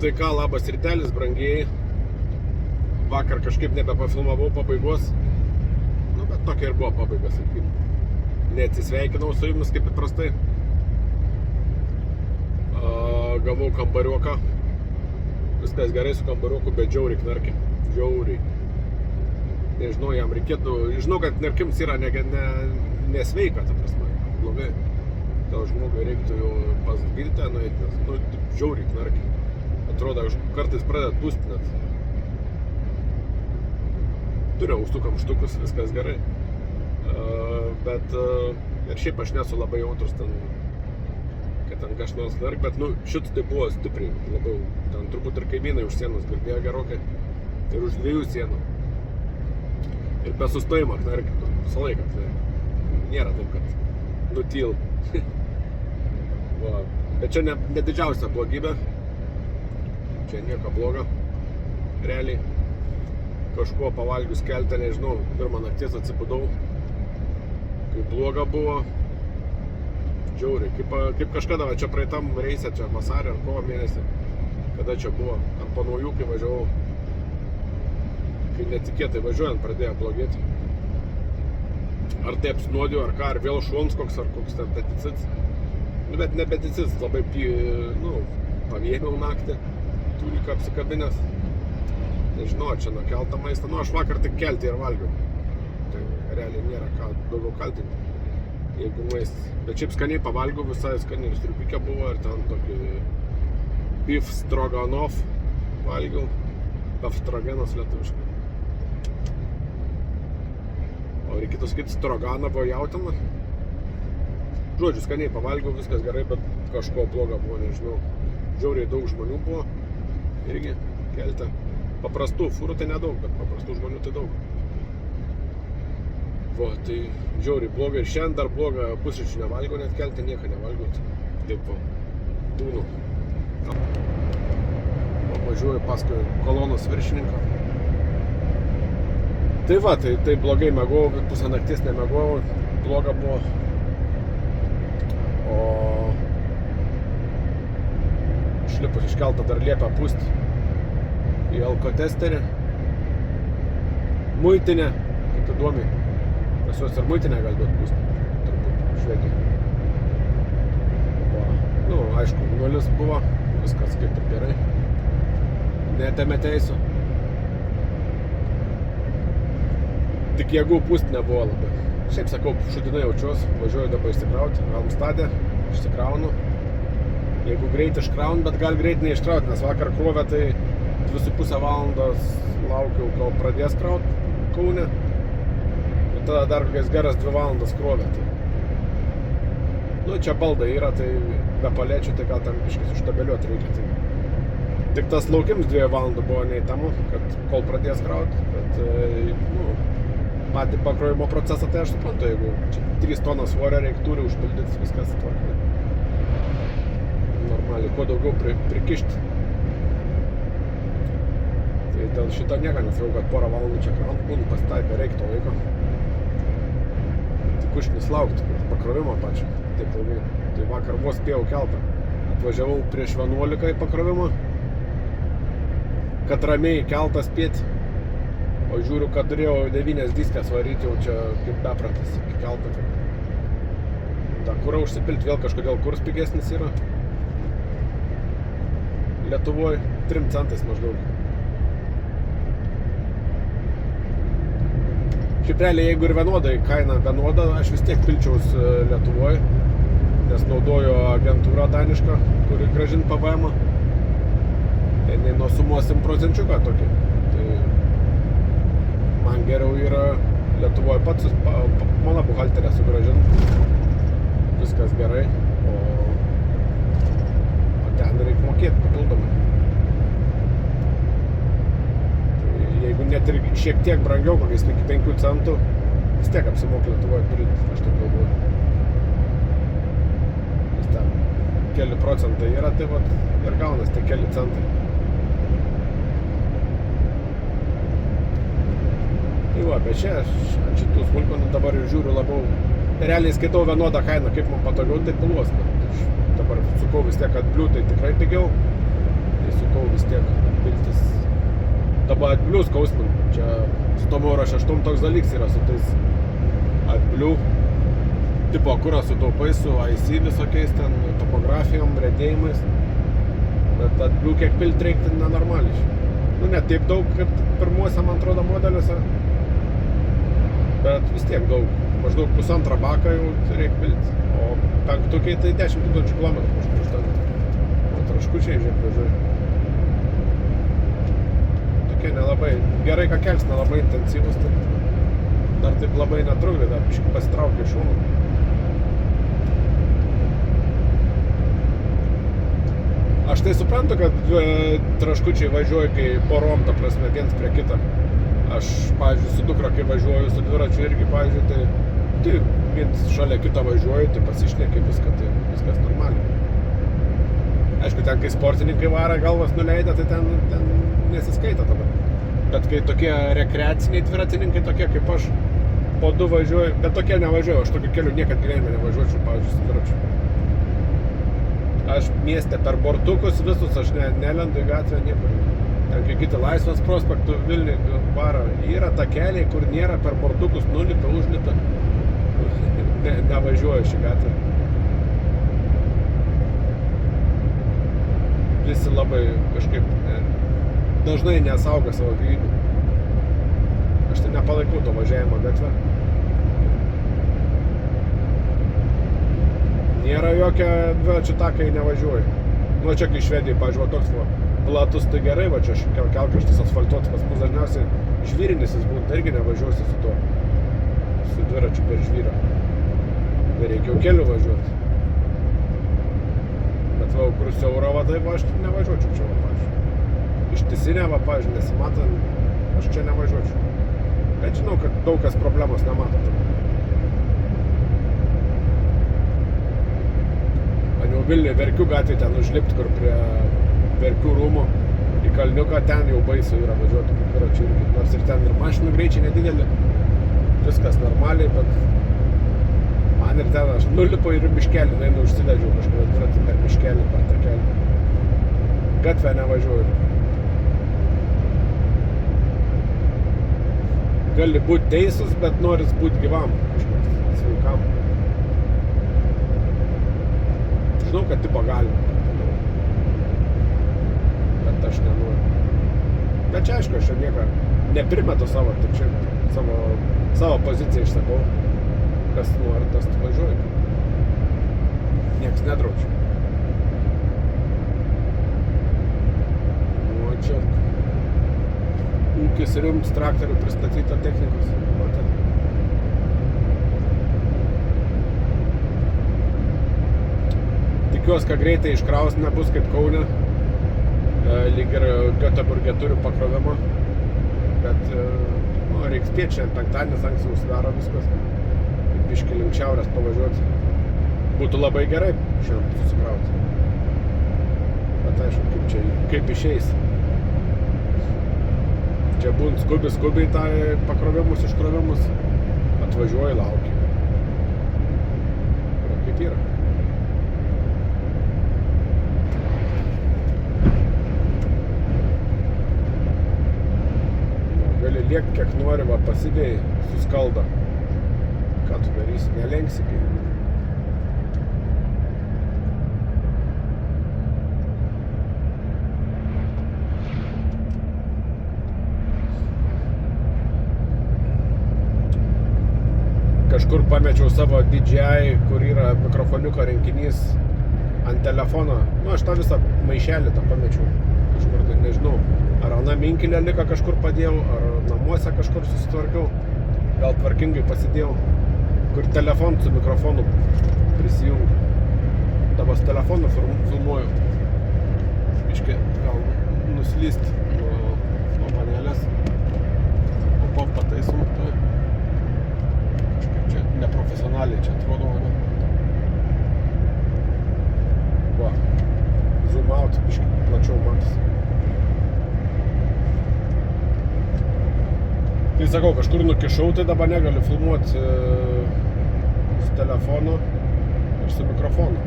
Tai ką, labas rytelis, brangieji. Vakar kažkaip nebepafilmavau pabaigos. Nu, bet tokia ir buvo pabaiga, sakykim. Neatsisveikinau su jumis kaip įprastai. Gavau kambariuką. Viskas gerai su kambariuku, bet žiauriai knarkia. Žiauriai. Nežinau, jam reikėtų... Žinau, kad knarkims yra nesveika, ta prasme. Blogai. Tau žmogui reiktų jau pas gydytoją nueiti, nes nu, žiauriai knarkia. Atrodo, kartais pradeda pūsti net. Turiu austų kamštukus, viskas gerai. Bet ir šiaip aš nesu labai jautrus ten, kad ten kažkas nors knark, bet nu, šitas tai buvo stipriai labiau. Ten turbūt ir kaimynai už sienos girdėjo gerokai. Ir už 2 sienų. Ir be sustojimo knarkia, visą laiką knarkia. Nėra taip, kad nutyl. Bet čia ne didžiausia blogybė. Čia nieko blogo. Realiai. Kažkuo pavalgius keltą, nežinau, pirmą nakties atsibudau. Kaip bloga buvo. Žiauriai. Kaip kažkada, čia praeitam reise, čia vasarį ar kovo mėnesį. Kada čia buvo. Ar po naujų, kai važiavau. Kai netikėtai važiuojant pradėjo blogėti. Ar tai apsinuodijo, ar ką, ar vėl šuns koks, ar koks ten peticits. Nu, bet ne peticits, labai, pavėmiau naktį, tūliką apsikabinęs. Nežinau, čia nuo keltą maistą. Nu, aš vakar tik keltį ir valgiau. Tai realiai nėra ką daugiau kaltinti. Jeigu maistas. Bet šiaip skaniai pavalgiau, visai skaniai ir striupikė buvo, ir ten tokį beef stroganov valgiau. Befstrogenas lietuviškai. O reikėtų sakyti stroganovo jautieną. Žodžiu, skaniai pavalgiau, viskas gerai, bet kažko bloga buvo, nežinau. Žiauriai daug žmonių buvo. Irgi kelte. Paprastų fūrų tai nedaug, bet paprastų žmonių tai daug. Tai žiauriai bloga. Ir šiandien dar bloga, pusryčių nevalgiau, net kelte nieko nevalgiau. Taip va, būnu. Važiuoju paskui kolonos viršininką. Tai va, tai blogai mėgau, pusę nakties nemėgau, bloga buvo. O išlipus iš kelto dar liepia pūsti į alkotesterį. Muitinė, kaip įdomiai. Pas juos ir muitinė gali duoti pūsti, turbūt Švedija. Nu, aišku, nulis buvo, viskas kaip ir gerai. Netėmė teisų. Tik jėgų pūsti nebuvo labai. Šiaip sakau, šudinai jaučiuos, važiuoju dabar išsikrauti, Amstade, išsikraunu. Jeigu greit iškraunu, bet gal greit neiškrauti, nes vakar krovė, tai 2,5 valandos laukiau, kol pradės krauti Kaune. Ir tada dar kokias geras 2 valandas krovė. Tai. Nu, čia baldai yra, tai be palėčių, tai gal tam biškis užtabeliuoti reikia. Tai. Tik tas laukims 2 valandų buvo neįtamu, kad kol pradės krauti, bet, nu, patį pakrovimo procesą, tai aš suprantu, jeigu čia 3 tonas svorio reikia turi užpildyti, viskas tvarkai. Normaliai, kuo daugiau prikišti. Tai dėl šito nieko nesakau, kad porą valandų čia kraunti, būnų pasitaiko, reikia to laiko. Tik užknis laukti, pakrovimo pačią, taip ilgai. Tai vakar vos spėjau keltą. Atvažiavau prieš 11 į pakrovimą, kad ramiai keltą spėti. O žiūriu, kad turėjau 9 diskas varyti jau čia kaip bepratis iki keltą. Ta kurą užsipilti vėl kažkodėl kurs pigesnis yra. Lietuvoje 3 centais maždaug. Šiaip realiai, jeigu ir vienodai kaina vienoda, aš vis tiek pilčiaus Lietuvoje, nes naudoju agentūrą danišką, kuri grąžint PVM-ą. Tai nuo sumuosim procenčiuką tokį. Man geriau yra Lietuvoje pats mano buhalterę sugrąžint. Viskas gerai, o ten reikia mokėti papildomai. Tai jeigu net ir šiek tiek brangiau, kokiais iki 5 centų, vis tiek apsimoka Lietuvoje turėti, aš taip galvoju. Vis ten keli procentai yra, tai vat ir gaunas tai keli centai. Tai va, bet čia ant šitų smulkmenų dabar žiūriu labiau. Realiai skaitau vienodą kainą, kaip man patogiau, tai piluos. Dabar sukau vis tiek, kad bliu tai tikrai pigiau. sukau vis tiek piltis. Dabar atblių skausmin. Čia su tom Euro 6 toks dalyks yra, su tais atblių tipo kurą sutaupai su IC visokiais ten topografijom, redėjimais. Bet atblių kiek pilt reikti nenormaliai. Nu, ne taip daug, kaip pirmuose, man atrodo, modeliuose. Bet vis tiek daug. Maždaug 1,5 baką jau reikia pilti. O penktukiai tai 10 000 km kažkur užtenka. O traškučiai, žiūrėk, važiuoja. Tokie nelabai, gerai ką kels, nelabai intensyvus, tai dar taip labai netrukdė, dar biškį pasitraukė iš šūnų. Aš tai suprantu, kad traškučiai važiuoja, kai porom, ta prasme, viens prie kitą. Aš, pavyzdžiui, su dukra, kai važiuoju su dviračiu irgi, pavyzdžiui, tai viens šalia kito važiuoju, tai pasišnekė viską, tai viskas normaliai. Aišku, ten, kai sportininkai varo galvas nuleidę, tai ten nesiskaita tada. Bet kai tokie rekreaciniai dviratininkai, tokie kaip aš, po 2 važiuoju, bet tokie nevažiuoju, aš tokiu keliu niekad gyvenime nevažiuočiau, pavyzdžiui, su dviračiu. Aš mieste per bortukus visus, aš nelendu į gatvę niekur. Ten kai kiti Laisvės prospektų Vilniui varo, yra takeliai, kur nėra per bortukus, nulipia, užlipia. Nevažiuoju šį gatvę. Visi labai kažkaip dažnai nesaugo savo gyvybių. Aš tai nepalaikau to važiavimo gatvę. Nėra jokia dviračių takai nevažiuoju. Nu, čia kai Švedijai, pavyzdžiui, toks platus, tai gerai, va čia kelkraštis asfaltuotas, pas mus dažniausiai žvyrinis jis būna, tai irgi nevažiuosi su tuo, su dviračiu per žvyrą. Tai reikia jau keliu važiuoti. Bet va, kur siaura, va, tai va, aš nevažiuočiau čia, va, pavyzdžiui. Ištisinė, va, pavyzdžiui, nesimatant, aš čia nevažiuočiau. Bet žinau, kad daug kas problemos nemato. Man jau Vilniuje Verkių gatvėje ten užlipti, kur prie Verkių rūmų į Kalniuką, ten jau baisu yra važiuoti kaip dviračiu irgi. Nors ir ten ir mašinų greičiai nedidelį, viskas normaliai, bet man ir ten aš nulipu ir miškelį, nueinu užsivedžiau kažkada dviratį per miškelį, per takelį. Gatvę nevažiuoju. Gali būti teisus, bet noris būti gyvam, kažkoks sveikam. Žinau, kad tipo galima. Bet aš nenoriu. Bet čia aišku, aš čia nieką neprimetu savo, tik čia savo poziciją išsakau. Kas nori, tas važiuoja. Niekas nedraudžia. O čia ūkis rimts traktorių pristatyta technikos. Matai. Tikiuosi, kad greitai iškraus, nebus kaip Kaune. Lyg ir Göteborge turiu pakrovimą. Bet reiks spėti, šiandien penktadienis anksčiau užsidaro viskas. Biškį link šiaurės pavažiuoti. Būtų labai gerai šiandien susikrauti. Bet aišku, kaip išeis. Čia būnt skubiai tai pakrovimus, iškrovimus. Atvažiuoji, lauki. Yra kaip yra. Gali liekti, kiek nori, va pasidėjai, suskalda. Ką tu darysi, nelenksi kai. Kažkur pamečiau savo DJI, kur yra mikrofoniuko rinkinys ant telefono. Nu, aš tą visą maišelį tą pamečiau. Kažkur, tai nežinau, ar ana minkilė liko kažkur padėjau, ar namuose kažkur susitvarkiau. Gal tvarkingai pasidėjau, kur telefoną su mikrofonu prisijungiu. Dabar su telefonu filmuoju. Biškį gal nuslyst nuo panelės. O pataisom tai. Kažkaip čia neprofesionaliai čia atrodo, ne? Va, zoom out, biškį plačiau matos. Tai sakau, kažkur nukišau, tai dabar negaliu filmuoti su telefonu ir su mikrofonu.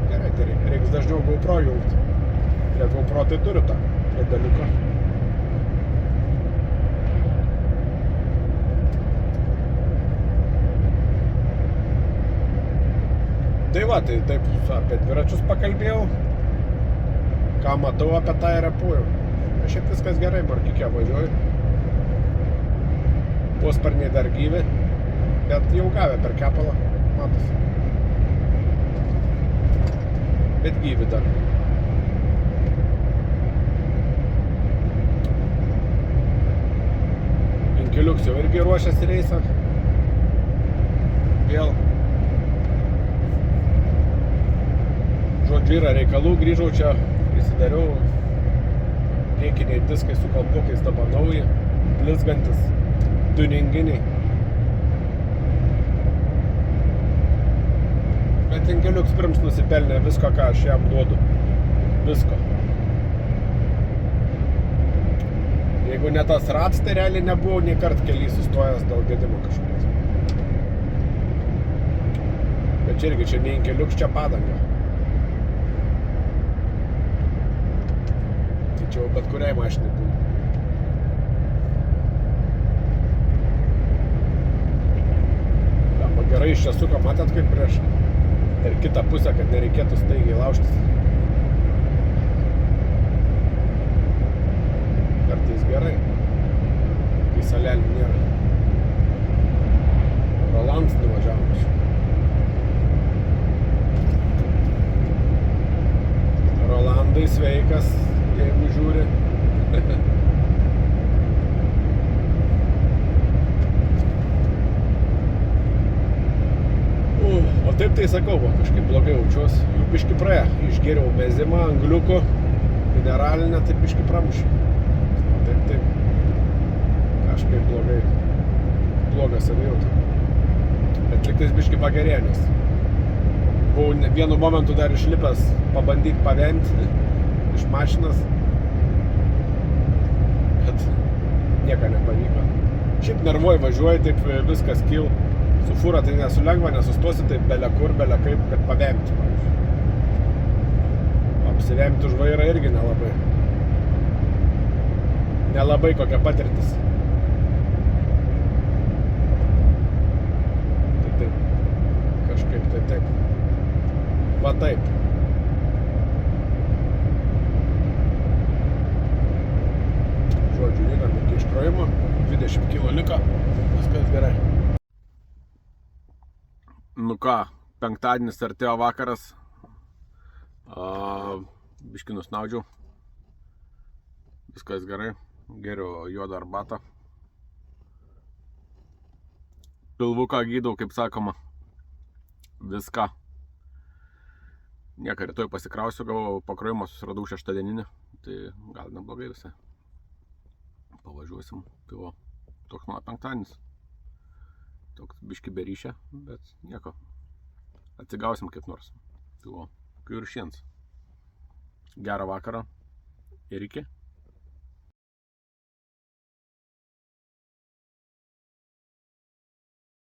Gerai, tai reiks dažniau GoPro jungti. Prie GoPro tai turiu tą pedaliuką. Tai va, tai taip apie dviračius pakalbėjau. Ką matau apie tą ir apuoju. Šiaip viskas gerai, markikė važiuoju. Posparniai dar gyvi, bet jau gavę per kepalą, matosi. Bet gyvi dar. Inkiliuks jau irgi ruošiasi reisą. Vėl. Žodžiu, yra reikalų, grįžau čia, prisidariau. Priekiniai diskai su kalpukais dabar nauji, blizgantis, tuninginiai. Bet Inkiliuks pirms nusipelnė visko, ką aš jam duodu. Visko. Jeigu ne tas rats, tai realiai nebuvau nei kart kely sustojęs dėl gedimo kažkokios. Bet čia irgi, čia ne Inkiliuks, čia padanga. Tai čia bet kuriai mašinai būna. Arba gerai iš čia suka, matėt kaip prieš per kitą pusę, kad nereikėtų staigiai laužtis. Kartais gerai, kai salelių nėra. Rolands nuvažiavimus. Rolandai sveikas, jeigu žiūri. O taip tai sakau, kažkaip blogai jaučiuos. Jau biški praėjo. Išgėriau mezimą, angliuko, mineralinę, tai biški pramušė. Taip. Kažkaip blogai. Bloga savijauta. Bet liktais biški pagerėjo, nes buvau vienu momentu dar išlipęs pabandyti paventi iš mašinas. Bet nieko nepavyko. Šiaip nervuoju važiuoju, taip viskas kyl. Su fūra tai nesu lengva, nesustosi taip belekur, belekaip, kad pavemti, pavyzdžiui. Apsivemti už vairą irgi nelabai. Nelabai kokia patirtis. Tai taip. Kažkaip tai taip. Va taip. Žodžiu, judam iki iškrovimo. 20 kilo liko. Viskas gerai. Nu ką, penktadienis artėjo vakaras. Biškį nusnaudžiau. Viskas gerai. Geriu juodą arbatą. Pilvuką gydau, kaip sakoma. Viską. Nieko, rytoj pasikrausiu, gavau pakrovimą, susiradau šeštadieninį. Tai gal neblogai visai. Pavažiuosim. Tai va, toks mano penktadienis. Toks biški be ryšio, bet nieko. Atsigausim kaip nors. Tai va, kai ir šiandien. Gerą vakarą ir iki.